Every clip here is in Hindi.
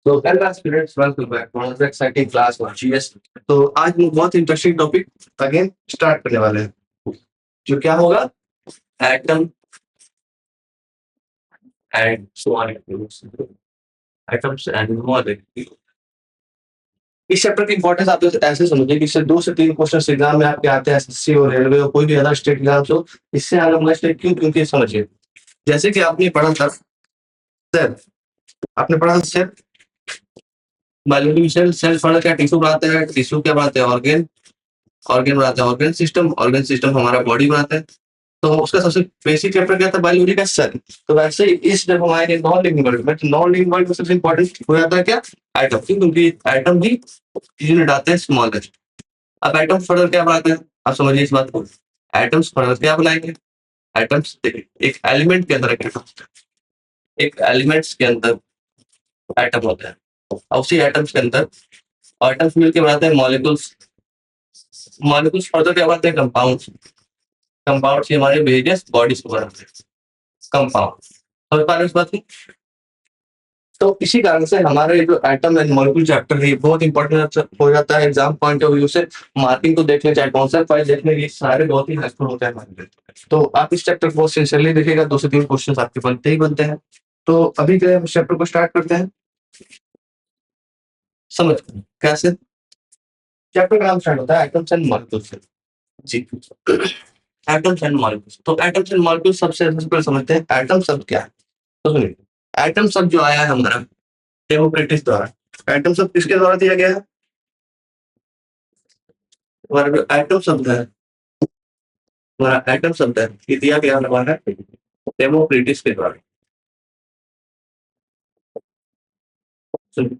तो hello students, welcome back to another exciting class of GS. तो आज हम बहुत इंटरेस्टिंग टॉपिक अगेन स्टार्ट करने वाले हैं, जो क्या होगा, atom and molecules. Atoms and molecule. इस चैप्टर की इंपॉर्टेंस आप ऐसे समझिए कि इससे 2 से 3 क्वेश्चन एग्जाम में आपके आते हैं, एसएससी और रेलवे और कोई भी अदर स्टेट एग्जाम्स हो। इससे आगे मस्ट है, क्यों? क्योंकि समझिए, जैसे कि आपने पढ़ा था सेल, आपने पढ़ा था सेल, बायोलॉजी सेल, सेल पढ़ा क्या टिश्यू बनाते हैं, टिश्यू क्या बनाते हैं, ऑर्गेन, ऑर्गन बनाता है ऑर्गन सिस्टम हमारा बॉडी बनाता है। तो उसका सबसे बेसिक चैप्टर क्या था, बायोलॉजी का सेल। तो वैसे ही इस जब हमारे नॉन लिविंग वर्ल्ड में, नॉन लिविंग वर्ल्ड में सबसे इंपॉर्टेंट हो जाता है क्या, एटम, क्योंकि एटम भी यूनिट आते हैं स्मॉलेस्ट। अब एटम फर्दर क्या बनाते हैं, आप समझिए इस बात को। एटम्स फर्दर क्या बनाएंगे, एटम्स एक एलिमेंट के अंदर एक एलिमेंट्स के अंदर एटम होता है, और उसी एटम्स के अंदर एटम्स मिलकर बनाते हैं मॉलिक्यूल्स। मॉलिक्यूल्स फर्दर क्या बनाते हैं, कंपाउंड्स। कंपाउंड से हमारे वेरियस बॉडीज को बनाते हैं कंपाउंड। समझ पा रहे हो इस बात को? तो इसी कारण से हमारे जो एटम एंड मॉलिक्यूल चैप्टर है, ये बहुत इंपॉर्टेंट हो जाता है एग्जाम पॉइंट ऑफ व्यू से। मार्किंग को देखने, चाहे कॉन्सेप्ट वाइज देखने, ये सारे बहुत ही हेल्पफुल होते हैं हमारे लिए। तो आप इस चैप्टर को बहुत सिंसियरली देखिएगा, 2 से 3 क्वेश्चन आपके बनते ही बनते हैं। तो अभी के लिए हम इस चैप्टर को स्टार्ट करते हैं। समझ कैसे? चैप्टर का नाम स्टार्ट होता है एटम्स एंड मॉलिक्यूल्स से। जी, एटम्स एंड मॉलिक्यूल्स। तो एटम्स एंड मॉलिक्यूल्स सबसे पहले समझते हैं एटम शब्द क्या है। तो सुनिए, एटम शब्द जो आया है हमारा डेमोक्रेटिस द्वारा। एटम शब्द किसके द्वारा दिया गया है? हमारा जो एटम शब्द है, हमारा एटम शब्द है, ये दिया गया हमारा डेमोक्रेटिस के द्वारा। सुनिए,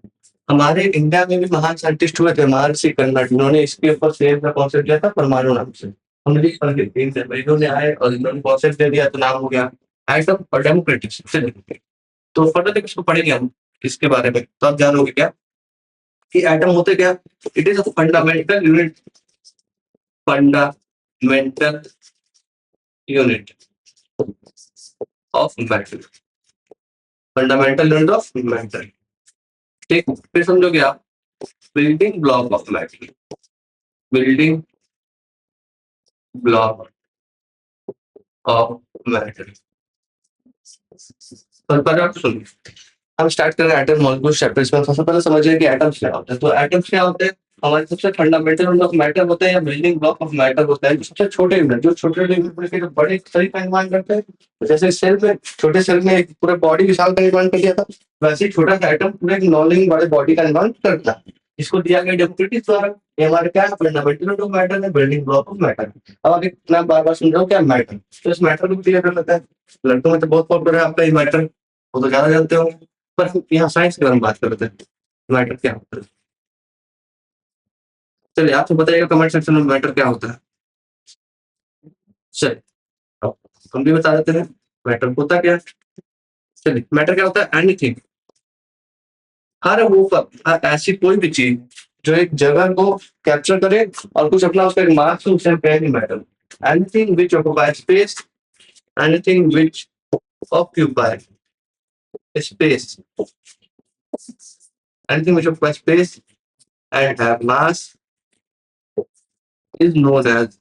हमारे इंडिया में भी महान साइंटिस्ट हुए थे, महर्षि कर्नाड, इन्होंने इसके ऊपर सेम का कॉन्सेप्ट दिया था परमाणु नाम से। हमने भी पढ़ के 3 से इन्होंने आए और इन्होंने कॉन्सेप्ट दे दिया, तो नाम हो गया एटम और डेमोक्रेटिस। तो फर्दर देखो इसको पढ़ेंगे हम इसके बारे में, तो आप जानोगे क्या कि एटम होते क्या। It is a fundamental unit, fundamental unit of matter, fundamental unit of matter. ठीक, फिर समझोगे आप, building block of matter, building block of matter. तो पर आप सुनिए, हम स्टार्ट करें एटम मॉलिक्यूल चैप्टर। इसमें सबसे पहले समझिए कि एटम्स क्या होते हैं। तो एटम्स क्या होते हैं, हमारे सबसे फंडामेंटल यूनिट ऑफ मैटर होते हैं या बिल्डिंग ब्लॉक ऑफ मैटर होता है, जो सबसे छोटे यूनिट, जो छोटे यूनिट मिलकर जो बड़े शरीर का निर्माण करते हैं। तो जैसे सेल में, छोटे सेल में एक पूरे बॉडी विशाल का निर्माण कर दिया था, वैसे ही छोटा सा एटम पूरे नॉन लिविंग बड़े बॉडी का निर्माण करता है। इसको दिया गया डेमोक्रेटिस द्वारा। ये हमारे क्या है, फंडामेंटल यूनिट ऑफ मैटर है, बिल्डिंग ब्लॉक ऑफ मैटर। अब आप एक नाम बार बार सुन रहे हो क्या, मैटर। तो इस मैटर को क्लियर कर लेता है। लड़कों में तो बहुत पॉपुलर है आपका ये मैटर, वो तो ज्यादा जानते हो। पर हम यहाँ साइंस के बारे में बात कर रहे थे, मैटर क्या होता है। चलिए आप तो बताइएगा कमेंट सेक्शन में मैटर क्या होता है। चलिए अब हम भी बता देते हैं मैटर होता क्या है। चलिए, मैटर क्या होता है, एनीथिंग, हर वो ऐसी कोई भी चीज जो एक जगह को कैप्चर करे और कुछ अपना उसका एक मास हो, उसे हम कहेंगे matter. Anything which occupy space, anything which occupy space, anything which occupies space and have mass is known as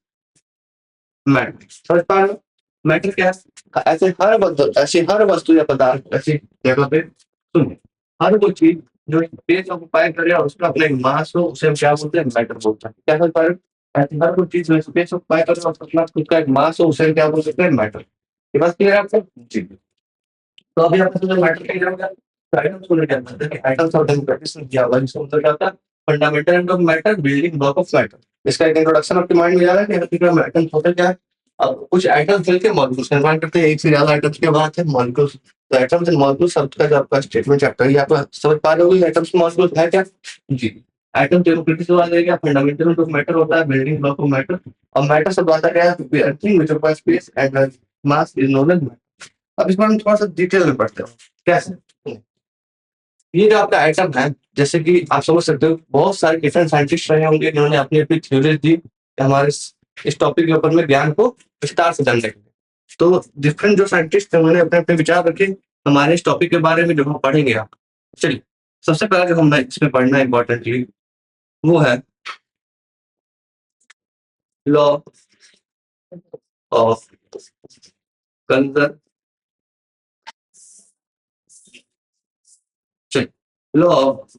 matter। समझ पा रहे हो मैटर क्या है? ऐसे हर वस्तु या पदार्थ ऐसी जगह पे, सुनिए, हर वो चीज जो स्पेस ऑक्युपाई करे और उसका अपना एक मास हो, उसे हम क्या बोलते हैं, मैटर बोलते हैं। क्या समझ पा रहे हो? ऐसी हर वो चीज जो स्पेस ऑक्युपाई करे और अपना खुद का एक मास हो, उसे हम क्या बोल सकते हैं, मैटर। ये बात क्लियर है आपको? जी। तो अभी आपको जो मैटर क्या जाएगा, आइटम्स को लेकर आता है कि आइटम्स ऑफ डेमोक्रेटिस दिया हुआ, जिसको मतलब क्या होता है, fundamental unit of matter, building block of matter. इसका एक इंट्रोडक्शन आपके माइंड में जा रहा है कि आखिरकार आइटम्स होते क्या है। अब कुछ आइटम्स मिलकर मॉलिक्यूल्स का निर्माण करते हैं, एक से ज्यादा आइटम्स के बात है मॉलिक्यूल्स। तो एटम्स एंड मॉलिक्यूल शब्द का जो आपका स्टेटमेंट चैप्टर है, आप समझ पा रहे हो एटम्स मॉलिक्यूल्स है क्या। जी, एटम डेमोक्रेटिस से बात है क्या, फंडामेंटल यूनिट ऑफ मैटर होता है, बिल्डिंग ब्लॉक ऑफ मैटर। और मैटर शब्द आता क्या है, anything which occupies space and mass is known as matter. अब इस बार हम थोड़ा सा डिटेल में पढ़ते हैं कैसे। ये जो आपका आइटम है, जैसे कि आप समझ सकते हो, बहुत सारे डिफरेंट साइंटिस्ट रहे होंगे जिन्होंने अपनी अपनी थ्योरीज दी हमारे इस टॉपिक के ऊपर में ज्ञान को विस्तार से जानने के लिए। तो डिफरेंट जो साइंटिस्ट थे, उन्होंने अपने अपने विचार रखे हमारे इस टॉपिक के बारे में, जो हम पढ़ेंगे आप। चलिए सबसे पहला जो हमने इसमें पढ़ना है इंपॉर्टेंटली वो है law of conservation, law of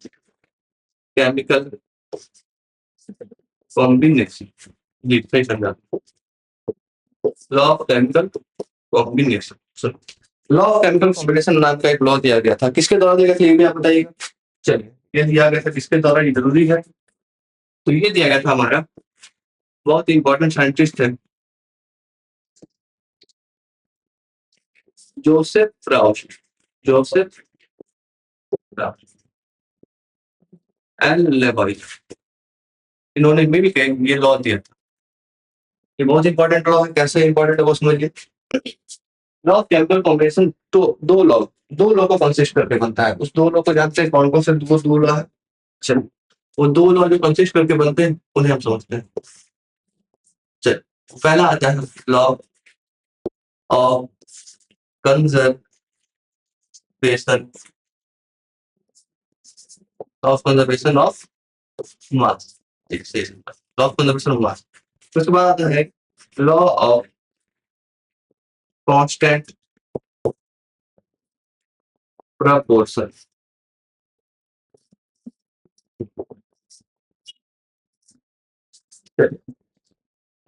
chemical combination, जी सही समझा, law of chemical combination. Law of chemical combination नाम का एक लॉ दिया गया था, किसके द्वारा दिया गया था ये भी आप बताइएगा। चलिए, ये दिया गया था किसके द्वारा, ये जरूरी है। तो ये दिया गया था हमारा बहुत इंपॉर्टेंट साइंटिस्ट है जोसेफ प्राउच, जोसेफ प्राउच एंड लेबॉय, इन्होंने मिलकर ये लॉ दिया था। ये बहुत इंपॉर्टेंट लॉ है, कैसे इंपॉर्टेंट है वो समझिए। लॉ ऑफ केमिकल कॉम्बिनेशन तो दो लॉ को कंसिस्ट करके बनता है। उस दो लॉ को जानते हैं कौन कौन से दो लॉ है। चलिए, वो दो लॉ जो कंसिस्ट करके बनते हैं उन्हें हम समझते हैं। चलिए, पहला आता है law of conservation, law of conservation of mass, law of conservation of मास। उसके बाद आता है लॉ ऑफ कांस्टेंट प्रपोर्शन।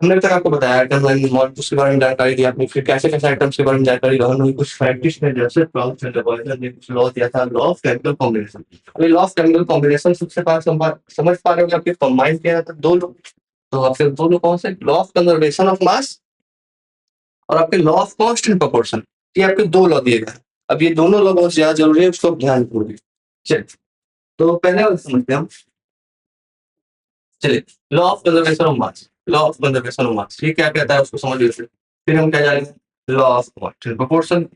हमने अभी तक आपको बताया आइटम एंड मॉलिक्यूल्स के बारे में जानकारी दी आपने, फिर कैसे कैसे आइटम्स के बारे में जानकारी दी हमने, कुछ साइंटिस्ट ने जैसे प्राउच एंड लेबॉयटर ने कुछ लॉ दिया था, लॉ ऑफ केमिकल कॉम्बिनेशन। अभी लॉ ऑफ केमिकल कॉम्बिनेशन सबसे पहले समझ पा रहे हो कि आपके कंबाइन किया था दो लोग, तो आपके दो लोग कौन से, लॉ ऑफ कंजर्वेशन ऑफ मास और आपके लॉ ऑफ कांस्टेंट प्रोपोर्शन। ये आपके दो लॉ दिए गए। अब ये दोनों लॉ बहुत ज्यादा जरूरी है, उसको ध्यान रखिए। चलिए, तो पहले वाला समझते हैं हम। चलिए, law of conservation of mass, law of conservation of मास ये क्या कहता है उसको समझ लीजिए। फिर हम क्या जानेंगे, लॉ ऑफ कांस्टेंट प्रोपोर्शन।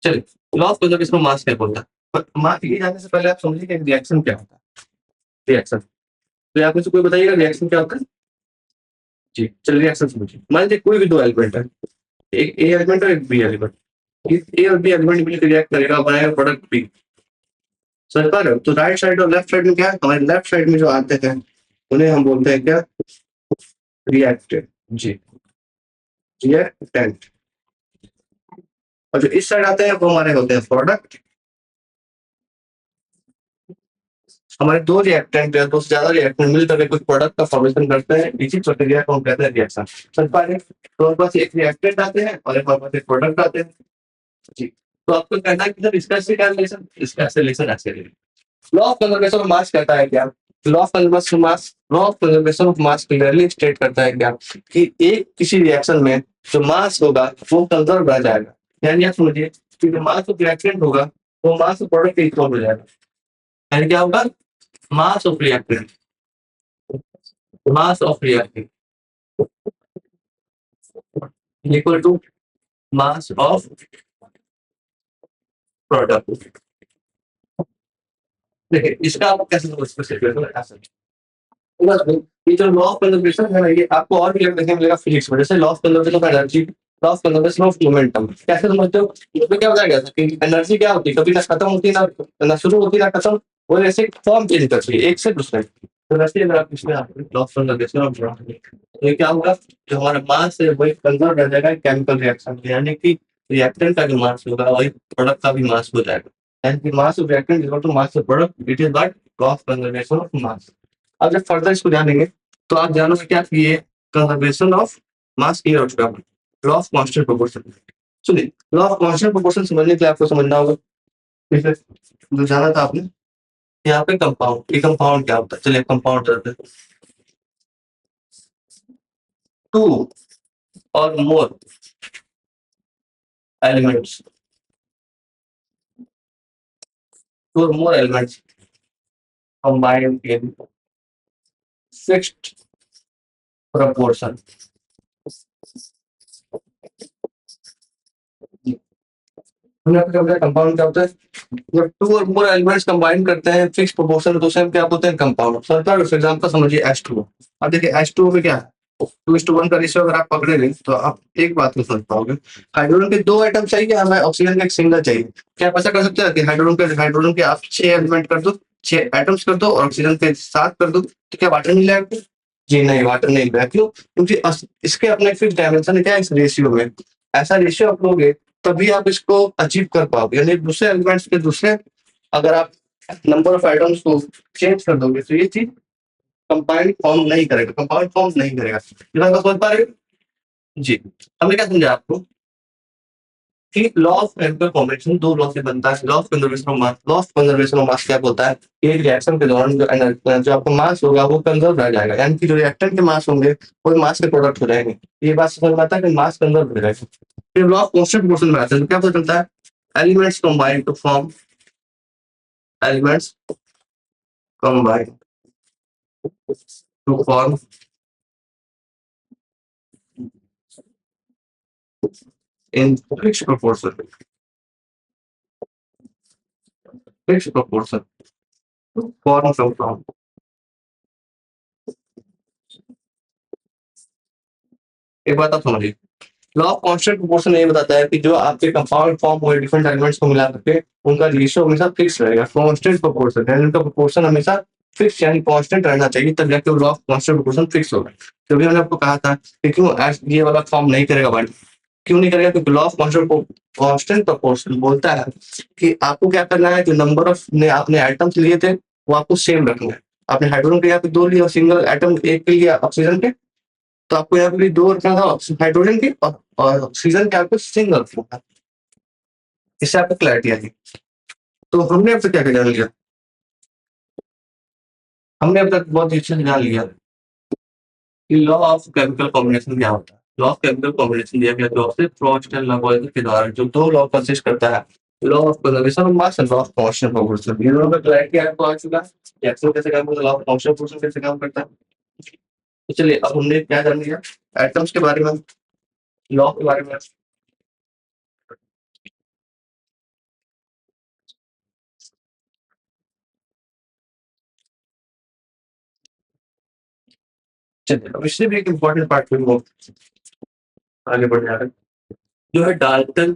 चलिए, लॉ ऑफ कंजर्वेशन ऑफ मास क्या बोलता है, पर मास ये जानने से पहले आप समझिए कि रिएक्शन क्या होता है। रिएक्शन, तो आप मुझे कोई बताइएगा रिएक्शन क्या होता है। जी चलिए, रिएक्शन समझिए। मान लीजिए कोई भी दो एलिमेंट है, एक ए एलिमेंट और एक बी एलिमेंट। ए और बी एलिमेंट मिलकर रिएक्ट करेगा, बनाएगा प्रोडक्ट बी। समझ पा रहे हो। तो राइट साइड और लेफ्ट साइड में क्या है, हमारे लेफ्ट साइड में जो आते हैं उन्हें हम बोलते हैं क्या, रिएक्टेंट। जी, रिएक्टेंट। और जो इस साइड आते हैं वो हमारे होते हैं प्रोडक्ट। हमारे दो रिएक्टेंट या दो से ज्यादा रिएक्टेंट मिलकर कुछ प्रोडक्ट का फॉर्मेशन करते हैं, इसी प्रक्रिया को हम कहते हैं रिएक्शन। समझ पा रहे हैं। तो हमारे पास एक रिएक्टेंट आते हैं और हमारे पास एक प्रोडक्ट आते हैं। जी, तो आपको कहना है कि सर इसका इससे क्या रिलेशन, इसका ऐसे रिलेशन ऐसे relation. Law of conservation of मास कहता है क्या, law of conservation of mass, law of conservation of mass clearly state करता है क्या कि एक किसी रिएक्शन में जो मास होगा वो कंजर्व रह जाएगा। यानी आप समझिए कि जो मास ऑफ रिएक्टेंट होगा वो मास ऑफ प्रोडक्ट के इक्वल हो जाएगा। यानी क्या होगा, mass of reactant, mass of reactant equal to mass of product. देखिए, इसका आप कैसे समझ सकते, ये जो लॉ ऑफ कंजर्वेशन है ना, ये आपको और भी देखने मिलेगा फिजिक्स में, जैसे law of conservation of energy, law of conservation of momentum. कैसे समझते हो, इसमें क्या बताया गया था कि एनर्जी क्या होती है, कभी ना खत्म होती ना शुरू होती ना खत्म, वो ऐसे फॉर्म चेंज करती है एक से दूसरे। तो वैसे अगर आप इसमें लॉ ऑफ कंजर्वेशन ऑफ, तो ये क्या होगा, जो हमारा मास है वही कंजर्व रह जाएगा केमिकल रिएक्शन में, यानी कि रिएक्टेंट का जो मास होगा वही प्रोडक्ट का भी मास हो जाएगा। यानी कि mass of reactant equal to mass of product, it is what, law of conservation of mass. अब जब फर्दर इसको जानेंगे तो आप जानोगे क्या कि ये कंजर्वेशन ऑफ मास की हो चुका है, लॉ ऑफ कांस्टेंट प्रोपोर्शन। सुनिए, लॉ ऑफ कांस्टेंट प्रोपोर्शन समझने के लिए आपको समझना होगा, ठीक है, जो जाना था आपने यहाँ पे कंपाउंड, ये कंपाउंड क्या होता है, चलिए कंपाउंड करते हैं। टू और मोर एलिमेंट्स, टू और more elements combined in fixed proportion। Compound क्या होता है, जब टू और मोर एलिमेंट्स कंबाइन करते हैं फिक्स प्रोपोर्शन तो उसे हम क्या बोलते हैं, कंपाउंड। सर फॉर एग्जांपल समझिए H2O। अब देखिए H2O में क्या है, 2:1 का रेशियो अगर आप पकड़ेंगे तो आप एक बात को समझ पाओगे, हाइड्रोजन के 2 एटम चाहिए, हमें ऑक्सीजन का एक सिंगल चाहिए। क्या आप ऐसा कर सकते हैं कि हाइड्रोजन के आप 6 एलिमेंट कर दो, 6 एटम्स कर दो और ऑक्सीजन के 7 कर दो, तो क्या वाटर मिल जाएगा? जी नहीं, वाटर नहीं मिलेगा। क्यों? क्योंकि इसके अपने फिक्स डायमेंशन क्या है इस रेशियो में। ऐसा रेशियो आप लोगे तभी आप इसको अचीव कर पाओगे। यानी दूसरे एलिमेंट्स के दूसरे अगर आप नंबर ऑफ एटम्स को चेंज कर दोगे तो ये चीज कंपाउंड फॉर्म नहीं करेगा, कंपाउंड फॉर्म नहीं करेगा। इतना आप समझ पा रहे हो? जी। हमने क्या समझा आपको कि law of chemical formation 2 law से बनता है। Law of conservation of mass, law of conservation of मास क्या बोलता है? एक रिएक्शन के दौरान जो आपका मास होगा वो कंजर्व रह जाएगा, यानी कि जो रिएक्टेंट के मास होंगे वो मास के प्रोडक्ट हो जाएंगे। ये बात समझ में आता है कि मास कंजर्व हो जाएगा। फिर लॉ ऑफ कांस्टेंट प्रोपोर्शन में आते हैं तो क्या पता चलता है? Elements combine to form elements combine to form in fixed proportion, fixed proportion to form some form। एक बात आप समझिए, लॉ ऑफ कांस्टेंट प्रोपोर्शन ये बताता है कि जो आपके कंपाउंड फॉर्म हुए डिफरेंट एलिमेंट्स को मिला करके उनका रेशियो हमेशा फिक्स रहेगा। कांस्टेंट प्रोपोर्शन यानी उनका प्रोपोर्शन हमेशा फिक्स यानी कांस्टेंट रहना चाहिए, तब जाके law of constant proportion fix होगा। तो भी मैंने आपको कहा था कि क्यों ये वाला फॉर्म नहीं करेगा भाई, क्यों नहीं करेगा? क्योंकि लॉ ऑफ कांस्टेंट प्रोपोर्शन बोलता है कि आपको क्या करना है, जो नंबर ऑफ ने आपने आइटम्स लिए थे वो आपको सेम रखना है। आपने हाइड्रोजन के यहाँ पे 2 लिया, सिंगल आइटम एक के लिए ऑक्सीजन के, तो आपको यहाँ पे भी 2 रखना था हाइड्रोजन के और ऑक्सीजन के आपको सिंगल रखना था। इससे आपको क्लैरिटी आएगी। तो हमने अब तक क्या क्या जान लिया? हमने अब तक बहुत अच्छे से जान लिया कि लॉ ऑफ केमिकल कॉम्बिनेशन क्या होता है। लॉ ऑफ केमिकल कॉम्बिनेशन दिया गया जॉसेफ फ्रॉस्ट एंड लावॉयजर के द्वारा, जो 2 लॉ कंसिस्ट करता है, law of conservation of mass and law of constant proportion. ये दोनों का क्लैरिटी आपको आ चुका है। रिएक्शन कैसे काम करता है, लॉ ऑफ कांस्टेंट प्रोपोर्शन कैसे काम करता है। तो चलिए अब हमने क्या जान लिया? एटम्स के बारे में, लॉ के बारे में। चलिए अब इससे भी एक इम्पोर्टेंट पार्ट में वो आगे बढ़ जा रहे हैं, जो है डाल्टन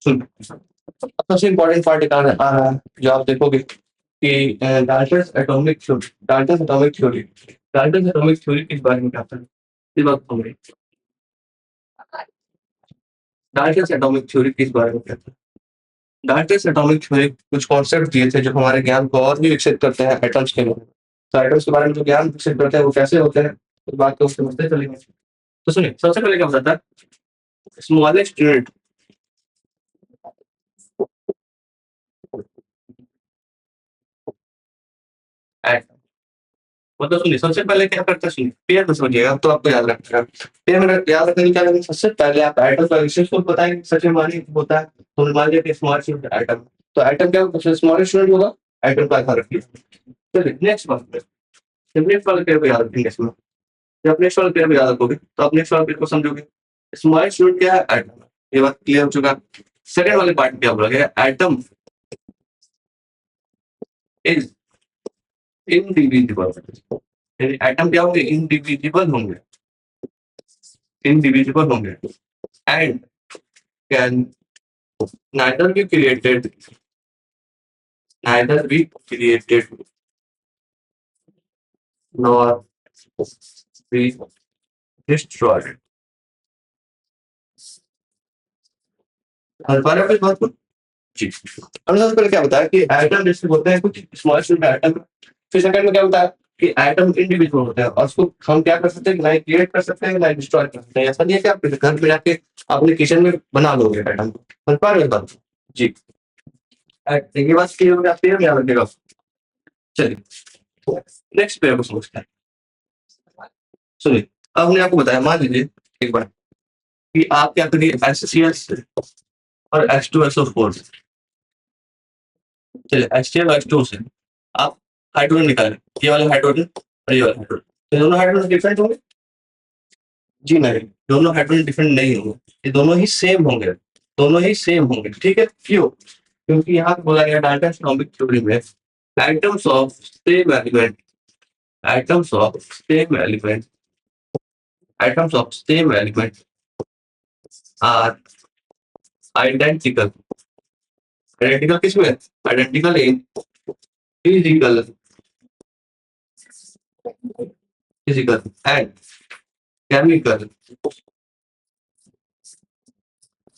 सुन। सबसे इम्पोर्टेंट पार्ट एक आ रहा है जो आप देखोगे कि Dalton's atomic theory, Dalton's atomic theory, Dalton's atomic theory किस बारे में कहता है? इस बात को समझिए, डाल्टन्स एटॉमिक थ्योरी किस बारे में कहता है? डाल्टन्स एटॉमिक थ्योरी कुछ कॉन्सेप्ट दिए थे जो हमारे ज्ञान को और भी विकसित करते हैं एटम्स के बारे में। तो एटम्स के बारे में जो ज्ञान विकसित करते हैं वो कैसे होते हैं, इस बात को समझते चलेंगे। तो सुनिए, सबसे पहले क्या बताता है? स्मॉलेस्ट यूनिट, मतलब सुनिए सबसे पहले क्या करता है, सुनिए पेयर में समझिएगा तो आपको याद रखना है। पेयर में याद रखने की क्या करेंगे, सबसे पहले आप एटम का विशेष को बताएंगे, सच मानिए होता है तो मान लिया कि स्मॉल यूनिट एटम, तो एटम क्या होगा, स्मॉलेस्ट यूनिट होगा, एटम का आकार रखिए। चलिए नेक्स्ट बात पे, जब नेक्स्ट वाले पेयर को याद रखेंगे इसमें, जब नेक्स्ट वाले पेयर को याद रखोगे तो आप नेक्स्ट वाले पेयर को समझोगे। स्मॉलेस्ट यूनिट क्या है, एटम। ये बात क्लियर हो चुका। सेकंड वाले पार्ट क्या बोला गया, एटम इज इनडिविजिबल, यानी एटम क्या होंगे, इनडिविजिबल होंगे, इनडिविजिबल होंगे and can neither be created, neither be created nor be destroyed। हर बार आप इस बात को जी, हमने सबसे पहले क्या बताया कि एटम जैसे होते हैं कुछ स्मॉल एटम। फिर सेकंड में क्या होता है कि एटम इंडिविजुअल होता है और उसको हम क्या कर सकते हैं, ना क्रिएट कर सकते हैं ना डिस्ट्रॉय कर सकते हैं। ऐसा नहीं है कि आप घर में जाके अपने किचन में बना लोगे एटम को, समझ पा रहे हो बात जी। ये बात क्लियर हो गया, पेयर में याद रखिएगा। चलिए नेक्स्ट पेयर को समझते हैं। सुनिए अब हमने आपको बताया, मान लीजिए एक बार कि आप क्या करिए, HCl और H2SO4, चलिए HCl और H2 से आप हाइड्रोजन निकालें, ये वाला हाइड्रोजन और ये वाला हाइड्रोजन। तो दोनों हाइड्रोजन डिफरेंट होंगे? जी नहीं, दोनों हाइड्रोजन डिफरेंट नहीं होंगे, ये दोनों ही सेम होंगे, दोनों ही सेम होंगे, ठीक है? क्यों? क्योंकि यहाँ पे बोला गया डाल्टन एटॉमिक थ्योरी में atoms of same element, atoms of same element, atoms of same element are identical, identical किसमें? Identical in physical, physical and chemical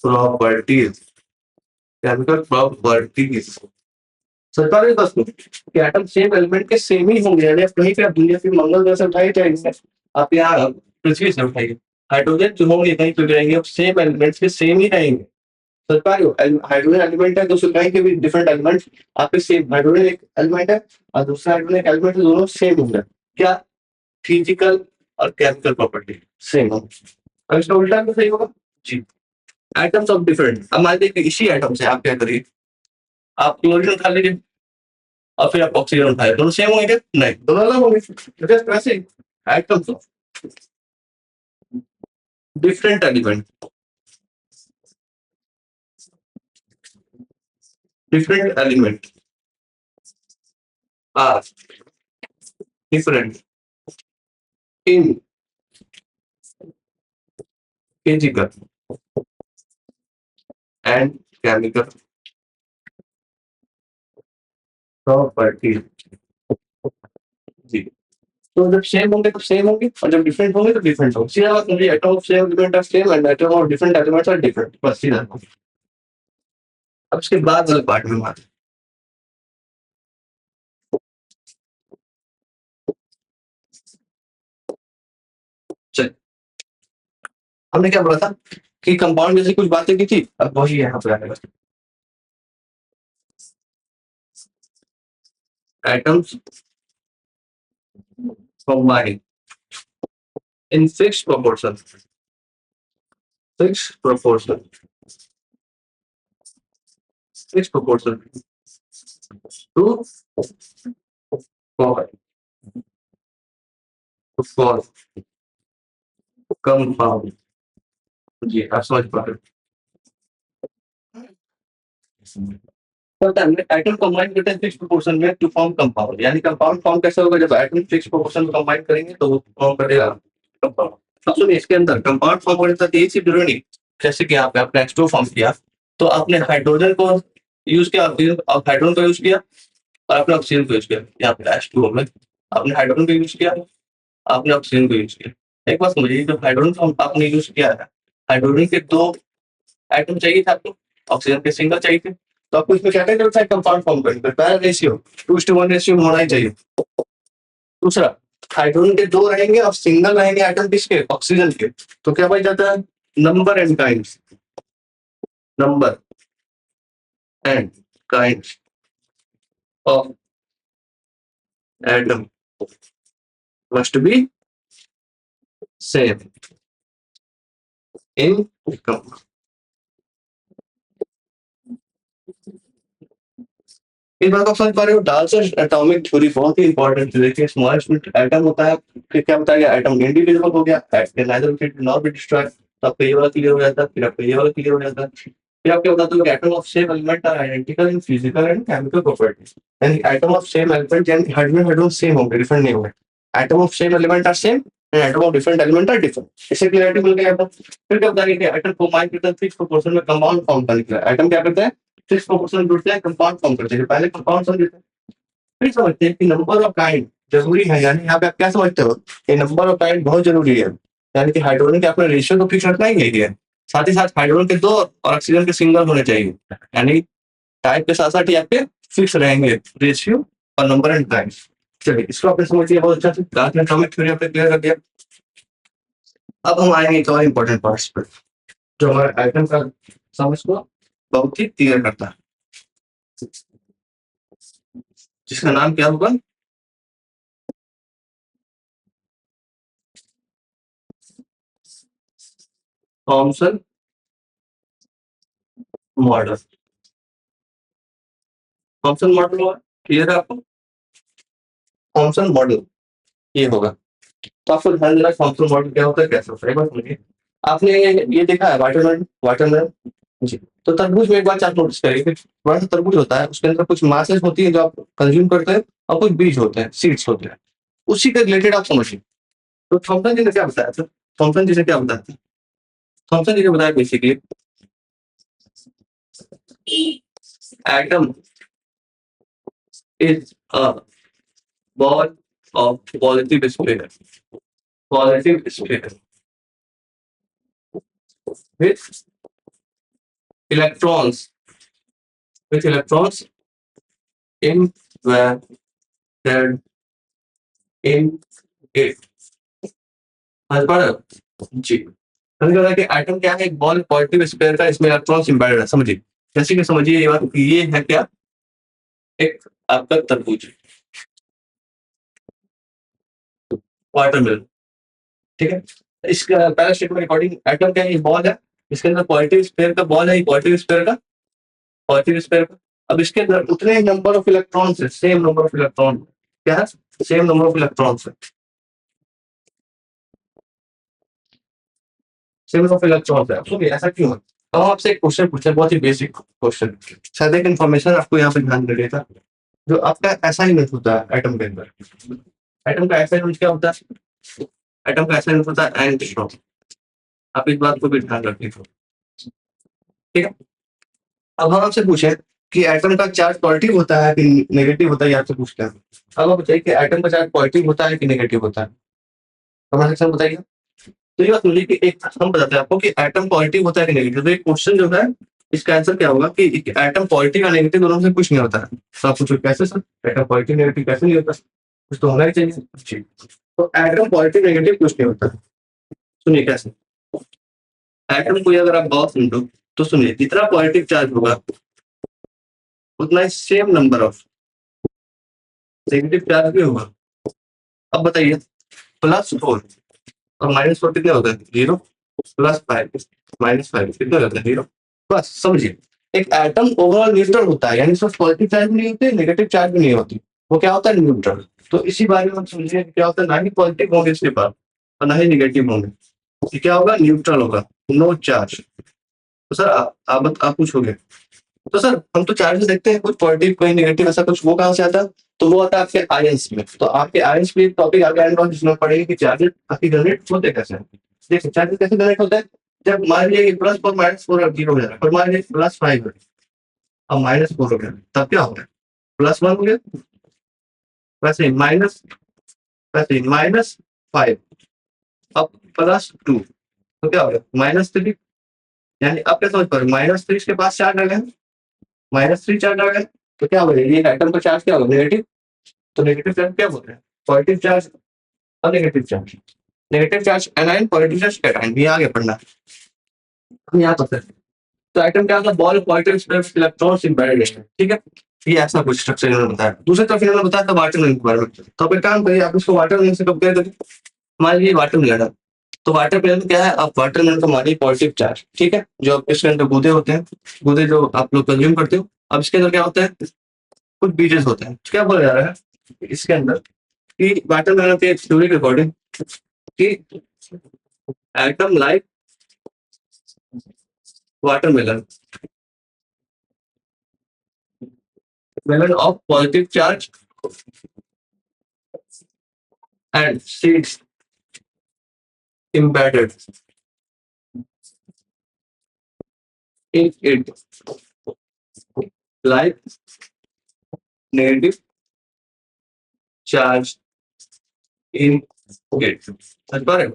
properties, chemical properties. सरकार ने बस कि एटम सेम एलिमेंट के सेम ही होंगे, यानी आप कहीं पे आप दुनिया के मंगल ग्रह से उठाए जाएंगे, आप यहाँ पृथ्वी से उठाइए, हाइड्रोजन जो होंगे कहीं पे भी रहेंगे, अब सेम एलिमेंट्स के सेम ही रहेंगे। सरकार हाइड्रोजन एलिमेंट है, दूसरे कहीं के भी डिफरेंट एलिमेंट आपके सेम, हाइड्रोजन एक एलिमेंट है और दूसरा हाइड्रोजन एक एलिमेंट है, दोनों सेम होंगे। क्या? फिजिकल और केमिकल प्रॉपर्टी सेम हो। अब इसका उल्टा भी सही होगा जी। एटम्स ऑफ डिफरेंट, अब मान लीजिए इसी एटम से आप क्या करिए, आप क्लोरीन उठा लीजिए और फिर आप ऑक्सीजन उठाए, दोनों सेम होंगे क्या? नहीं, दोनों अलग होंगे। जस्ट वैसे ही atoms of different element, different element are different in physical and chemical properties जी। तो जब सेम होंगे तो सेम होंगे और जब डिफरेंट होंगे तो डिफरेंट होंगे, सीधा बात मुझे atom of same element are same and atom of different elements are different, बस सीधा। अब इसके बाद वाले पार्ट में बात, चल हमने क्या बोला था कि कंपाउंड जैसी कुछ बातें की थी, अब वही यहाँ पे आएगा। Atoms combine in fixed proportion, fixed proportion, fixed proportion to form, to form compound। जी आप समझ पा रहे हो, एटम कंबाइन करते हैं फिक्स प्रोपोर्शन में टू फॉर्म कंपाउंड, यानी कंपाउंड फॉर्म कैसे होगा? जब एटम फिक्स प्रोपोर्शन में कंबाइन करेंगे तो वो फॉर्म करेगा कंपाउंड। अब सुनिए, इसके अंदर कंपाउंड फॉर्म करने का यही सिर्फ जरूरी नहीं, जैसे कि यहाँ पे आपने H2 फॉर्म किया तो आपने हाइड्रोजन को यूज किया, हाइड्रोजन को यूज किया और आपने ऑक्सीजन को यूज किया, यहाँ पे H2O में आपने हाइड्रोजन को यूज किया, आपने ऑक्सीजन को यूज किया। एक बात समझिए, जो हाइड्रोजन फॉर्म आपने यूज किया है, हाइड्रोजन के 2 एटम चाहिए था आपको, ऑक्सीजन के सिंगल चाहिए थे, तो आपको इसमें क्या करना है? कंपाउंड फॉर्म करना है, पहला रेशियो 2:1 रेशियो में होना ही चाहिए। दूसरा, हाइड्रोजन के 2 रहेंगे और सिंगल रहेंगे एटम किसके? ऑक्सीजन के, तो क्या बच जाता है? Number and kinds, number and kinds of atom must be same in compound। इस बात को समझ पा रहे हो? डाल्टन एटॉमिक थ्योरी बहुत ही इंपॉर्टेंट है। देखिए स्मॉलेस्ट एटम होता है, फिर क्या बताया गया? एटम इंडिविजुअल हो गया, neither fit nor be destroyed, तो आपका ये वाला क्लियर हो जाता है, फिर आपका ये वाला क्लियर हो जाता है, फिर आप क्या बताते हो कि atom of same element are identical in physical and chemical properties, यानी एटम ऑफ सेम एलिमेंट यानी हाइड्रोजन हाइड्रोजन सेम होंगे, डिफरेंट नहीं होंगे। Atom of same element are same and atom of different element are different, इससे क्लियरिटी मिल गया। फिर क्या बताया गया? एटम कंबाइन करते हैं फिक्स प्रोपोर्शन में कंपाउंड फॉर्म करने के लिए, एटम क्या करते हैं? फिक्स प्रोपोर्शन जुड़ते हैं, कंपाउंड फॉर्म करते हैं। पहले कंपाउंड समझते हैं, फिर समझते हैं कि नंबर ऑफ काइंड जरूरी है, यानी यहाँ पे आप क्या समझते हो? ये नंबर ऑफ काइंड बहुत जरूरी है, यानी कि हाइड्रोजन के अपने रेशियो तो फिक्स रखना ही नहीं है, साथ ही साथ हाइड्रोजन के 2 और ऑक्सीजन के सिंगल होने चाहिए, यानी टाइप के साथ साथ आपके फिक्स रहेंगे रेशियो और नंबर एंड काइंड। चलिए इसको आपने समझ लिया बहुत अच्छा से, डाल्टन एटॉमिक थ्योरी आपने क्लियर कर दिया। अब हम आएंगे एक और इंपॉर्टेंट पार्ट्स पर, जो हमारे आइटम का समझ को बहुत ही क्लियर करता है, जिसका नाम क्या होगा? Thompson model. Thompson model clear है आपको? थॉमसन मॉडल ये होगा, तो आपको ध्यान देना फंक्शनल मॉडल क्या होता है, कैसे होता है। एक बार सुनिए, आपने ये देखा है वाटरमेलन, वाटरमेलन जी। तो तरबूज में एक बात आप नोटिस करिए कि बड़ा सा तरबूज होता है, उसके अंदर कुछ मासेस होती है जो आप कंज्यूम करते हैं, और कुछ बीज होते हैं, सीड्स होते हैं। उसी के रिलेटेड आप समझिए। तो थॉमसन जी ने क्या बताया था? थॉमसन जी ने क्या बताया था? थॉमसन जी ने बताया basically atom is a ball of positive sphere with electrons electrons embedded in it। समझ पा रहे हो? जी। समझ रहा है कि एटम क्या है? एक बॉल पॉजिटिव स्पेयर का, इसमें इलेक्ट्रॉन्स एम्बेडेड है। समझिए, जैसे कि समझिए ये बात, ये है क्या? एक आपका तरबूज, वाटरमेलन, ठीक है। इसका पहला स्टेटमेंट अकॉर्डिंग एटम क्या है? ये बॉल है, इसके अंदर पॉजिटिव स्पेयर का बॉल है, ये पॉजिटिव स्पेयर का। अब इसके अंदर उतने ही नंबर ऑफ इलेक्ट्रॉन्स है, सेम नंबर ऑफ इलेक्ट्रॉन, क्या है? सेम नंबर ऑफ इलेक्ट्रॉन्स है, सेम नंबर ऑफ इलेक्ट्रॉन्स है। सुनिए ऐसा क्यों है? अब हम आपसे एक क्वेश्चन पूछते हैं, बहुत ही बेसिक क्वेश्चन, शायद एक इन्फॉर्मेशन आपको यहाँ पे ध्यान देगा। जो आपका असाइनमेंट होता है एटम के अंदर, एटम का असाइनमेंट क्या होता है? एटम का असाइनमेंट होता है एंगस्ट्रॉम। आप इस बात को भी ध्यान रखिए, ठीक है। अब हम आपसे पूछे कि एटम का चार्ज पॉजिटिव होता है कि नेगेटिव होता है, ये आपसे पूछते हैं। अब आप बताइए कि एटम का चार्ज पॉजिटिव होता है कि नेगेटिव होता है? कमेंट सेक्शन में बताइए। तो ये बात सुनिए कि एक हम बताते हैं आपको कि एटम पॉजिटिव होता है कि नेगेटिव। तो एक क्वेश्चन जो है, इसका आंसर क्या होगा कि एटम पॉजिटिव या नेगेटिव दोनों से कुछ नहीं होता है। तो आप पूछो कैसे सर, एटम पॉजिटिव नेगेटिव कैसे नहीं होता? कुछ तो होना ही चाहिए जी। तो एटम पॉजिटिव नेगेटिव कुछ नहीं होता। सुनिए कैसे। एटम को अगर आप बहुत समझो तो सुनिए, जितना पॉजिटिव चार्ज होगा उतना ही same number of negative charge भी होगा। अब बताइए, +4 और -4 कितने होते हैं? 0। +5 -5 कितने होते हैं? 0। बस समझिए, एक एटम ओवरऑल न्यूट्रल होता है, यानी सिर्फ पॉजिटिव चार्ज भी नहीं होते, नेगेटिव चार्ज भी नहीं होती। वो क्या होता है? न्यूट्रल। तो इसी बारे में हम समझिए क्या होता है, ना ही पॉजिटिव होंगे इसके पास और ना ही नेगेटिव होंगे। ये क्या होगा? न्यूट्रल होगा, नो चार्ज। तो सर आप पूछोगे तो सर हम तो चार्ज देखते हैं, कुछ पॉजिटिव कोई नेगेटिव, ऐसा कुछ, वो कहाँ से आता है? तो वो आता है आपके आयंस में। तो आपके आयंस में टॉपिक आगे आने वाला, जिसमें पढ़ेंगे कि चार्जेस आपकी जनरेट होते कैसे हैं। देखिए चार्जेस कैसे जनरेट होता है, जब मान लीजिए +4 -4 अब 0 हो जाएगा, और मान लीजिए +5 है, अब -4 हो गया, तब क्या हो गया? +1 हो गया, वैसे माइनस, वैसे -5, अब +2, तो क्या हो गया? -3। यानी अब क्या समझ पा रहे हो? -3 इसके पास चार्ज आ गया, -3 चार्ज आ गया, तो क्या हो गया? ये एटम का चार्ज क्या होगा? नेगेटिव। तो नेगेटिव चार्ज क्या बोल रहे हैं? पॉजिटिव चार्ज और negative charge. Negative charge anion, positive charge cation. ये आगे पढ़ना हम यहाँ पर। तो एटम क्या होता है? Ball positive space electrons embedded है, ठीक है। ये ऐसा कुछ स्ट्रक्चर इन्होंने बताया। दूसरी तरफ इन्होंने बताया था वाटरमेलन के बारे में। तो आप एक काम करिए, आप इसको वाटरमेलन से कंपेयर करिए। मान लीजिए वाटरमेलन है, तो वाटरमेलन क्या है? आप वाटरमेलन को मानिए पॉजिटिव चार्ज, ठीक है, जो आप इसके अंदर गूदे होते हैं, गूदे जो आप लोग कंज्यूम करते हो। अब इसके अंदर क्या होता है? कुछ बीजेस होते हैं। क्या बोला जा रहा है इसके अंदर कि वाटरमेलन के थ्योरी के अकॉर्डिंग कि atom like watermelon melon of positive charge and seeds embedded in it like negative charge in it। समझ पा रहे हो?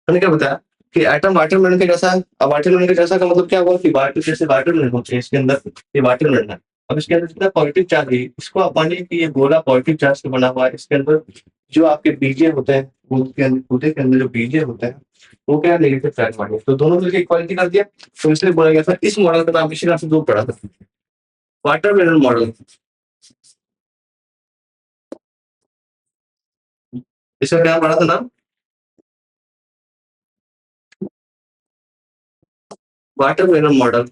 मैंने क्या बताया कि एटम वाटरमेलन के जैसा है। अब वाटरमेलन के जैसा का मतलब क्या हुआ कि वाटर जैसे वाटरमेलन होते हैं, इसके अंदर ये वाटरमेलन है। अब इसके अंदर जितना पॉजिटिव चार्ज है, इसको आप मानिए कि ये गोला पॉजिटिव चार्ज से बना हुआ है। इसके अंदर जो आपके बीजे होते हैं, गूदे के अंदर जो बीजे होते हैं, वो क्या नेगेटिव चार्ज मानिए। तो दोनों मिलकर इक्वालिटी कर दिया। तो इसलिए बोला गया था, इस मॉडल का नाम इसी नाम से दो पढ़ा था, वाटरमेलन मॉडल। इसका क्या पढ़ा था नाम? वाटरमेलन मॉडल,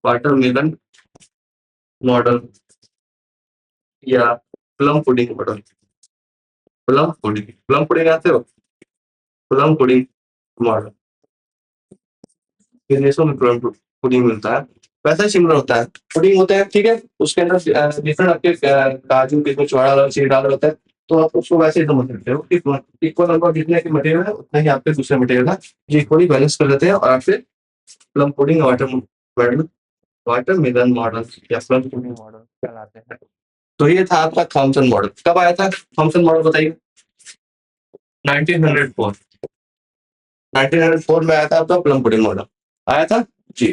वाटरमेलन मॉडल या plum pudding model, plum pudding आते हो? प्लम पुडिंग मॉडल, विदेशों में प्लम पुडिंग मिलता है, वैसा ही सिमिलर होता है। पुडिंग होता है, ठीक है, उसके अंदर डिफरेंट आपके काजू किशमिश छोड़ा डालो, चीनी डाल होता है, तो आप उसको वैसे ही समझ सकते हो। इक्वल नंबर जितने के मटेरियल है उतना ही आपके दूसरे मटेरियल है, जो इक्वली बैलेंस कर देते हैं और आपसे plum pudding water watermelon model या प्लम पुडिंग मॉडल कहलाते हैं। तो ये था आपका थॉमसन मॉडल। कब आया था थॉमसन मॉडल, बताइए? 1904, 1904 में आया था आपका प्लम पुडिंग मॉडल, आया था जी।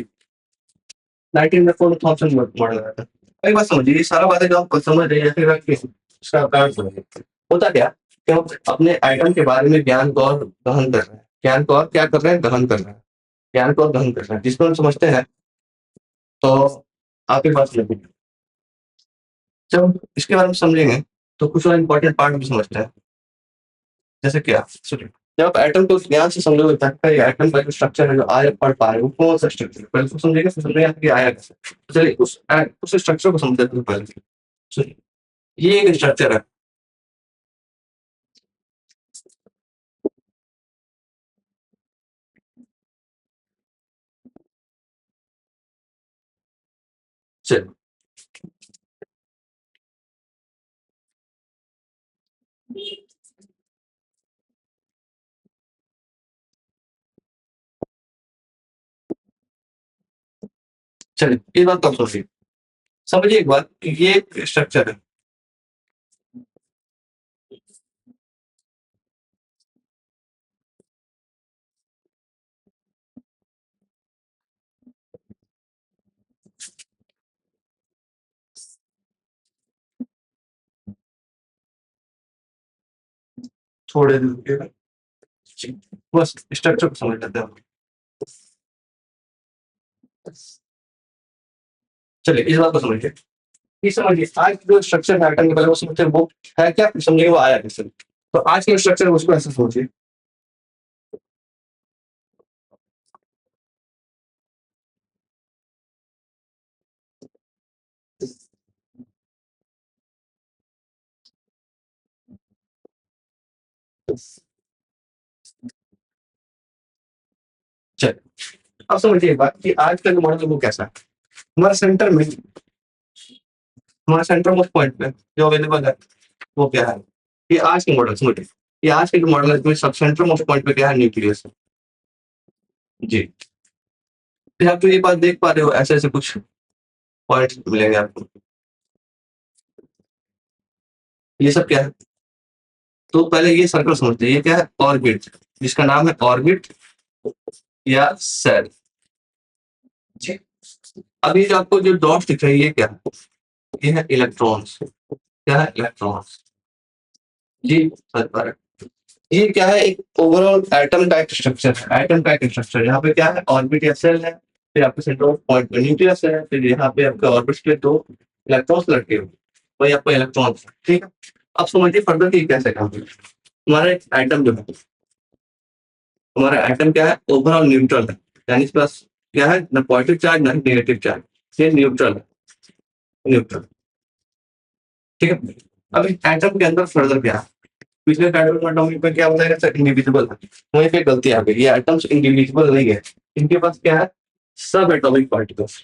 1904 में थॉमसन मॉडल आया था। एक बात समझिए, ये सारा बातें जो आप समझ रहे हैं फिर रख के इसका कारण समझिए। होता क्या कि हम अपने आइटम के बारे में ज्ञान को और गहन कर रहे हैं, ज्ञान को और क्या कर रहे हैं, गहन कर रहे हैं, ज्ञान को और गहन कर रहे हैं, जिसको हम समझते हैं तो आपके पास लगेगी। जब इसके बारे में समझेंगे तो कुछ और इंपॉर्टेंट पार्ट भी समझते हैं। जैसे क्या, सुनिए, जब आप एटम को ध्यान से समझोगे तब ये एटम का जो स्ट्रक्चर है जो आज आप पढ़ पा रहे हो, वो कौन सा स्ट्रक्चर है पहले उसको समझेंगे, फिर समझेंगे कि आया कैसे। तो चलिए उस स्ट्रक्चर को समझते हैं पहले। सुनिए, ये एक स्ट्रक्चर है। चलिए, चलिए ये बात तो आप समझिए। समझिए एक बात कि ये एक स्ट्रक्चर है। थोड़े दिन रुकिएगा। जी, बस स्ट्रक्चर को समझ लेते हैं हम। चलिए इस बात को समझिए। ये समझिए आज जो स्ट्रक्चर है एटम के पहले वो समझते हैं वो है क्या, फिर समझिए वो आया कैसे। तो आज के स्ट्रक्चर है उसको ऐसे सोचिए। चलिए अब समझिए एक बात कि आज का जो मॉडल है वो कैसा है। हमारे सेंटर में, हमारे सेंटर मोस्ट पॉइंट पे जो अवेलेबल है वो क्या है? ये आज के मॉडल समझिए। ये आज के जो मॉडल है इसमें सब सेंटर मोस्ट पॉइंट पे क्या है, न्यूक्लियस है। जी, फिर आप तो ये बात देख पा रहे हो, ऐसे ऐसे कुछ पॉइंट्स मिलेंगे आपको। ये सब क्या है? तो पहले ये सर्कल समझते हैं, ये क्या है, ऑर्बिट, जिसका नाम है ऑर्बिट या सेल। जी, अभी जो आपको जो डॉट्स दिख रहे हैं ये क्या है? ये है इलेक्ट्रॉन्स। क्या है, इलेक्ट्रॉन्स। जी सर पर ये क्या है, एक ओवरऑल एटम का एक स्ट्रक्चर है, एटम का एक स्ट्रक्चर। यहाँ पे क्या है, ऑर्बिट या सेल है, फिर आपके सेंटर ऑफ पॉइंट पे न्यूक्लियस है, फिर यहाँ पे आपके ऑर्बिट पे दो इलेक्ट्रॉन्स लटके हुए, वही आपका इलेक्ट्रॉन्स, ठीक है। अब समझिए फर्दर कि कैसे काम करता है। हमारा एटम जो है, हमारा एटम क्या है, ओवरऑल न्यूट्रल है, यानी इसके पास क्या है, ना पॉजिटिव चार्ज ना नेगेटिव चार्ज, ये न्यूट्रल है, न्यूट्रल, ठीक है। अब एटम के अंदर फर्दर क्या है, पिछले कार्बन एटॉमिक में क्या बताया गया, इंडिविजुअल है, वहीं पे गलती आ गई, ये एटम्स इंडिविजुअल नहीं है, इनके पास क्या है, सब एटॉमिक पार्टिकल्स,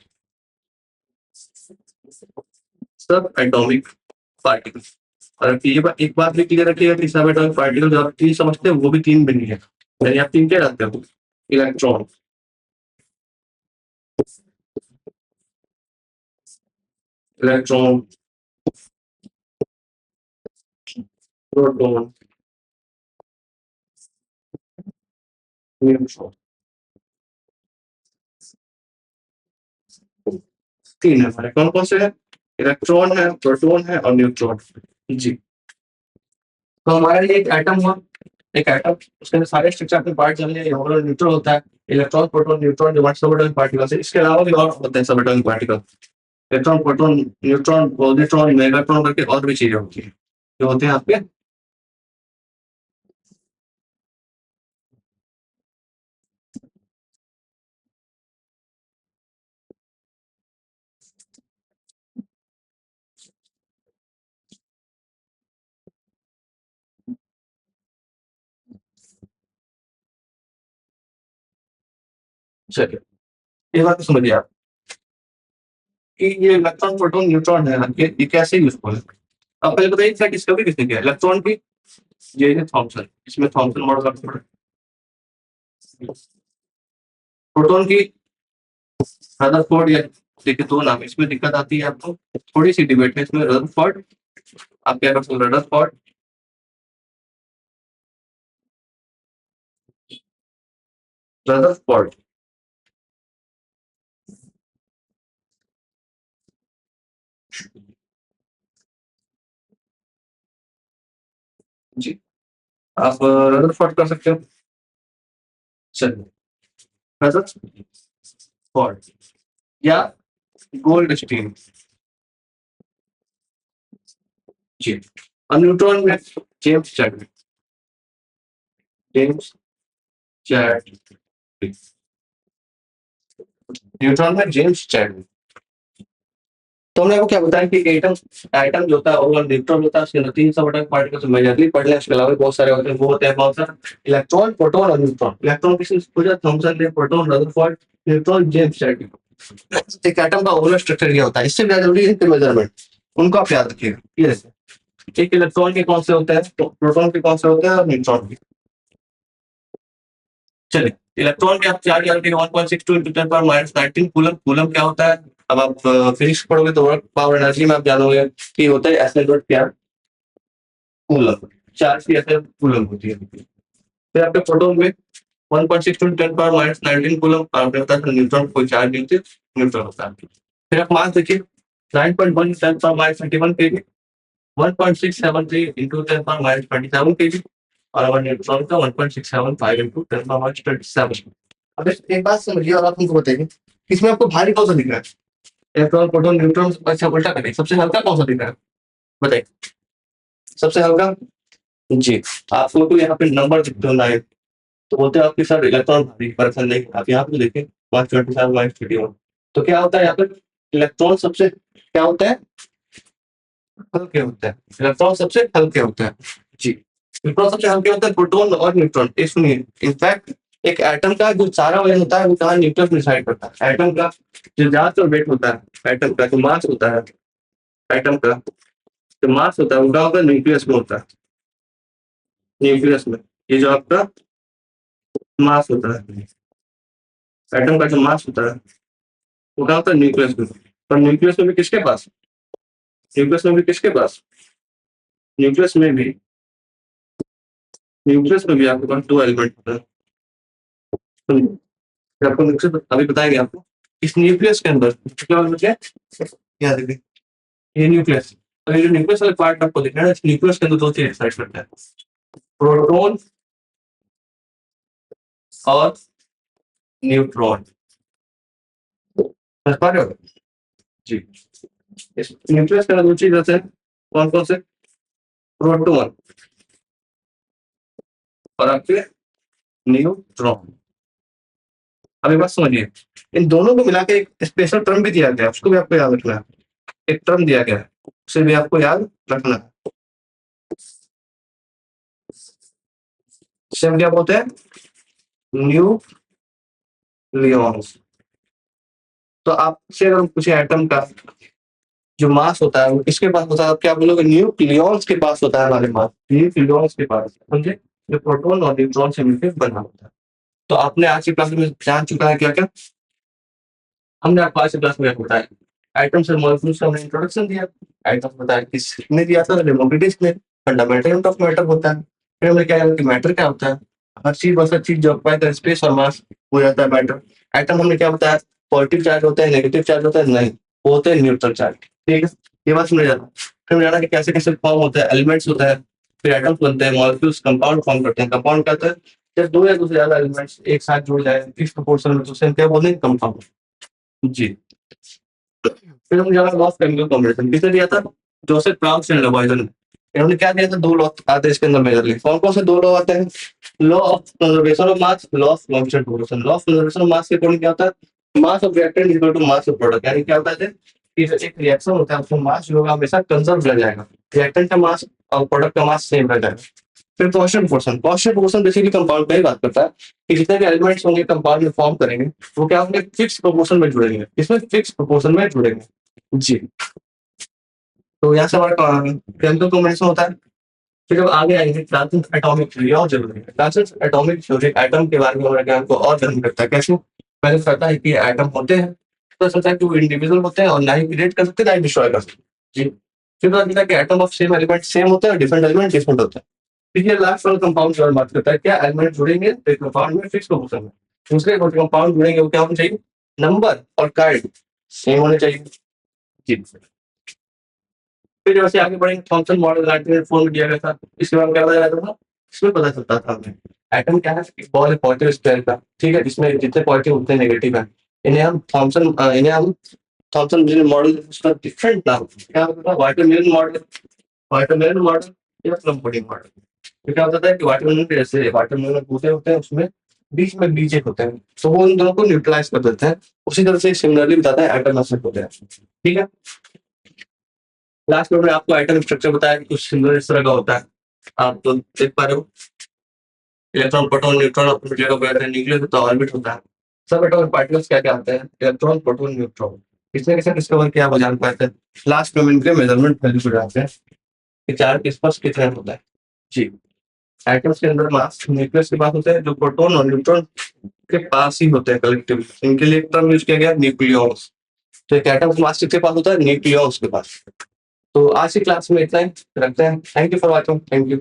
सब एटॉमिक पार्टिकल्स। और एक बात भी क्लियर रखिएगा कि सब एटॉमिक पार्टिकल जो आप तीन समझते हैं वो भी तीन भी नहीं है, यानी आप तीन क्या डालते हो, इलेक्ट्रॉन, इलेक्ट्रॉन, प्रोटॉन, न्यूट्रॉन, तीन है हमारे, कौन कौन से है, इलेक्ट्रॉन है, प्रोटॉन है और न्यूट्रॉन। जी, तो हमारे लिए एक एटम हुआ, एक एटम, उसके अंदर सारे स्ट्रक्चर अपने पार्ट जानिए, यहाँ पर न्यूट्रॉन होता है, इलेक्ट्रॉन प्रोटॉन न्यूट्रॉन जो सबएटॉमिक पार्टिकल्स है, इसके अलावा भी और होते हैं subatomic particle, electron proton neutron positron Megatron करके और भी चीजें होती है जो होते हैं आपके। चलिए, ये बात तो समझिए आप कि ये इलेक्ट्रॉन, प्रोटॉन, न्यूट्रॉन है, ये कैसे यूज़फुल है? अब पहले बताइए इसका डिस्कवरी किसने किया? इलेक्ट्रॉन की जे थॉमसन, इसमें थॉमसन मॉडल का पड़ा। प्रोटॉन की रदरफोर्ड, या देखिए 2 नाम है, इसमें दिक्कत आती है आपको, थोड़ी-सी डिबेट है इसमें, रदरफोर्ड, आप क्या कर सकते हो, रदरफोर्ड, रदरफोर्ड, जी, आप रदरफोर्ड कर सकते हो। चलिए, रदरफोर्ड या गोल्डस्टीन, जी। और न्यूट्रॉन में James Chadwick, James Chadwick, neutron में जेम्स चैडविक। तो हमने आपको क्या बताया कि एटम एटम जो होता है और न्यूट्रॉन होता है, उसके अंदर 3 सब एटॉमिक पार्टिकल्स मेजरली पढ़ लें, इसके अलावा भी बहुत सारे होते हैं, वो होते हैं कौन सा? इलेक्ट्रॉन, प्रोटॉन और न्यूट्रॉन। इलेक्ट्रॉन किसी पूछा, थॉमसन ने, proton Rutherford, neutron James Chadwick. एक एटम का ओवरऑल स्ट्रक्चर क्या होता है, इससे ज्यादा जरूरी है इनके मेजरमेंट, उनको आप याद रखिएगा। ये देखिए, एक इलेक्ट्रॉन के कौन से होते हैं, प्रोटॉन के कौन से होते हैं और न्यूट्रॉन के। चलिए, इलेक्ट्रॉन के आप चार्ज याद रखिएगा 1.62 into 10 power minus 19 coulomb. Coulomb क्या होता है? अब आप फिजिक्स पढ़ोगे तो वर्क पावर एनर्जी में आप जानोगे कि होता है एस डॉट क्या, कूलम। चार्ज की ऐसे कूलम होती है। फिर आपके प्रोटॉन में 1.62 into 10 power minus 19 कूलम, आपने बताया था न्यूट्रॉन कोई चार्ज नहीं होती, न्यूट्रॉन होता है। फिर आप मास देखिए 9.1 10 power minus 21 kg, 1.673 into 10 power minus 27 kg, और हमारे न्यूट्रॉन का 1.675 into 10 power minus 27। अब एक बात समझिए और आप हमको बताइए, इसमें आपको भारी कौन सा दिख रहा है? इलेक्ट्रॉन, प्रोटॉन, न्यूट्रॉन, अच्छा उल्टा करिए, सबसे हल्का कौन सा दिख रहा है? बताइए, सबसे हल्का, जी। आपको तो यहाँ पे नंबर दिखते हो 9, तो बोलते हैं आपके सर इलेक्ट्रॉन भारी, पर नहीं। आप यहाँ पे देखिए 127 माइनस 21, तो क्या होता है यहाँ पे? इलेक्ट्रॉन सबसे क्या होता है? हल्के होते हैं। इलेक्ट्रॉन सबसे हल्के होते हैं, जी। इलेक्ट्रॉन सबसे हल्के होते हैं, प्रोटॉन और न्यूट्रॉन। ये सुनिए, इनफैक्ट एक एटम का जो सारा वजन होता है वो कहाँ, न्यूक्लियस में डिसाइड करता है। एटम का जो ज्यादातर वेट होता है, एटम का जो मास होता है, एटम का जो मास होता है वो कहाँ होता है? न्यूक्लियस में होता है, न्यूक्लियस में। ये जो आपका मास होता है, एटम का जो मास होता है वो कहाँ होता है? न्यूक्लियस में। पर न्यूक्लियस में भी किसके पास, न्यूक्लियस में भी किसके पास, न्यूक्लियस में भी, न्यूक्लियस में भी आपके पास 2 एलिमेंट होता है। तो आपको न्यूक्लियस अभी बताएंगे आपको। इस न्यूक्लियस के अंदर क्या बचा है? क्या देखिए, ये न्यूक्लियस, और ये जो न्यूक्लियस वाले पार्ट आपको दिख रहा है, इस न्यूक्लियस के अंदर 2 चीज डिसाइड करता है, प्रोटॉन और न्यूट्रॉन। समझ पा रहे हो? जी। इस न्यूक्लियस के अंदर 2 चीज रहते हैं, कौन कौन से? प्रोटॉन और आपके न्यूट्रॉन। अब एक बात समझिए, इन दोनों को मिला के एक स्पेशल टर्म भी दिया गया है, उसको भी आपको याद रखना है। एक टर्म दिया गया है, उसे भी आपको याद रखना है। इसे हम क्या बोलते हैं? न्यूक्लियॉन्स। तो आपसे अगर हम पूछे एटम का जो मास होता है वो किसके पास होता है, आप क्या बोलोगे? न्यूक्लियॉन्स के पास होता है हमारे मास, न्यूक्लियॉन्स के पास, समझे? जो प्रोटॉन और न्यूट्रॉन से मिलकर बना होता है। तो आपने आज की क्लास में जान चुका है क्या क्या? हमने आपको आज की क्लास में बताया, एटम्स और मॉलिक्यूल्स का हमने इंट्रोडक्शन दिया। एटम्स बताया किसने दिया था? डेमोक्रिटस ने। फंडामेंटल ऑफ मैटर होता है। फिर हमने क्या जाना कि मैटर क्या होता है? हर चीज बस हर चीज जो ऑक्यूपाई कर स्पेस और मास हो जाता है मैटर। एटम हमने क्या बताया? पॉजिटिव चार्ज होता है, नेगेटिव चार्ज होता है? नहीं, वो होते हैं न्यूट्रल चार्ज। ठीक है, ये बात समझ जाना। फिर हमने जाना कि कैसे कैसे फॉर्म होता है, एलिमेंट्स होता है, फिर एटम्स बनते हैं, मॉलिक्यूल्स कंपाउंड फॉर्म करते हैं। कंपाउंड कहते हैं जब 2 या 2 से ज्यादा एलिमेंट्स एक साथ जुड़ जाए इस प्रोपोर्शन में, तो उसे हम क्या बोलते हैं? कंपाउंड, जी। फिर हम जाना लॉ ऑफ केमिकल कॉम्बिनेशन, किसने दिया था? जोसेफ क्लाउस एंड लवॉइजन। इन्होंने क्या दिया था? 2 लॉ आते हैं इसके अंदर मेजरली। कौन कौन से 2 लॉ आते हैं? Law of conservation of mass, law of constant proportion. Law of conservation of mass के अकॉर्डिंग क्या होता है? Mass of reactant equal to mass of product. यानी क्या होता है कि जो एक रिएक्शन होता है उसमें मास जो होगा हमेशा कंजर्व रह जाएगा, रिएक्टेंट का मास और प्रोडक्ट का मास सेम रह जाएगा। फिर कॉन्स्टेंट प्रोपोर्शन बेसिकली कंपाउंड का ही बात करता है कि जितने भी एलिमेंट्स होंगे कंपाउंड में फॉर्म करेंगे वो क्या होंगे, फिक्स प्रोपोर्शन में जुड़ेंगे। इसमें फिक्स प्रोपोर्शन में जुड़ेंगे जी। तो यहाँ से हमारा केमिकल कॉम्बिनेशन होता है। फिर जब आगे आएंगे ट्रांसेंडेंट एटॉमिक थ्योरी, और जरूरी है ट्रांसेंडेंट एटॉमिक थ्योरी एटम के बारे में हमारे ज्ञान को और जरूर करता है। कैसे? पहले तो कहता है कि एटम होते हैं, तो सोचता है कि वो इंडिविजुअल होते हैं और ना ही क्रिएट कर सकते ना ही डिस्ट्रॉय कर सकते जी। फिर पता चलता है कि atom of same element same होते हैं और डिफरेंट एलिमेंट डिफरेंट होते हैं। फिर ये लास्ट वाला कंपाउंड की बात करता है, क्या एलिमेंट जुड़ेंगे तो कंपाउंड में फिक्स प्रोपोर्शन में, दूसरे कंपाउंड जुड़ेंगे वो क्या होना चाहिए, नंबर और काइंड सेम होने चाहिए जी। फिर जैसे आगे बढ़ेंगे थॉमसन मॉडल 1904 में दिया गया था, इसके बारे में क्या बताया जाता था, इसमें पता चलता था हमें एटम क्या है, एक बॉल है पॉजिटिव स्क्वायर का, ठीक है, इसमें जितने पॉजिटिव उतने नेगेटिव है। इन्हें हम थॉमसन मॉडल उसका डिफरेंट नाम क्या होता था, वाटरमेलन मॉडल, वाटरमेलन मॉडल या प्लम मॉडल। तो क्या होता है कि वाटरमेलन के जैसे वाटरमेलन बूटे होते हैं उसमें बीच में बीज एक होते हैं, तो वो इन दोनों को न्यूट्रलाइज कर देते हैं। उसी तरह से सिमिलरली बताता है एटम ऐसे होते हैं, ठीक है। लास्ट में आपको एटम स्ट्रक्चर बताया कि कुछ सिमिलर इस तरह का होता है, आप तो देख पा रहे हो, इलेक्ट्रॉन प्रोटॉन न्यूट्रॉन अपनी जगह पर रहते हैं, न्यूक्लियस तो ऑर्बिट होता है। सब एटॉमिक पार्टिकल्स क्या क्या आते हैं, इलेक्ट्रॉन प्रोटॉन न्यूट्रॉन, इसमें कैसे डिस्कवर किया वो जान पाते हैं। लास्ट में इनके मेजरमेंट वैल्यू पे जाते हैं कि चार्ज किस पास कितना होता है जी। एटम्स के अंदर मास न्यूक्लियस के पास होता है, जो प्रोटॉन और न्यूट्रॉन के पास ही होते हैं कलेक्टिवली, इनके लिए एक टर्म यूज किया गया न्यूक्लियॉन्स। तो एक एटम का मास किसके पास होता है, न्यूक्लियॉन्स के पास। तो आज की क्लास में इतना ही रखते हैं। Thank you for watching, thank you.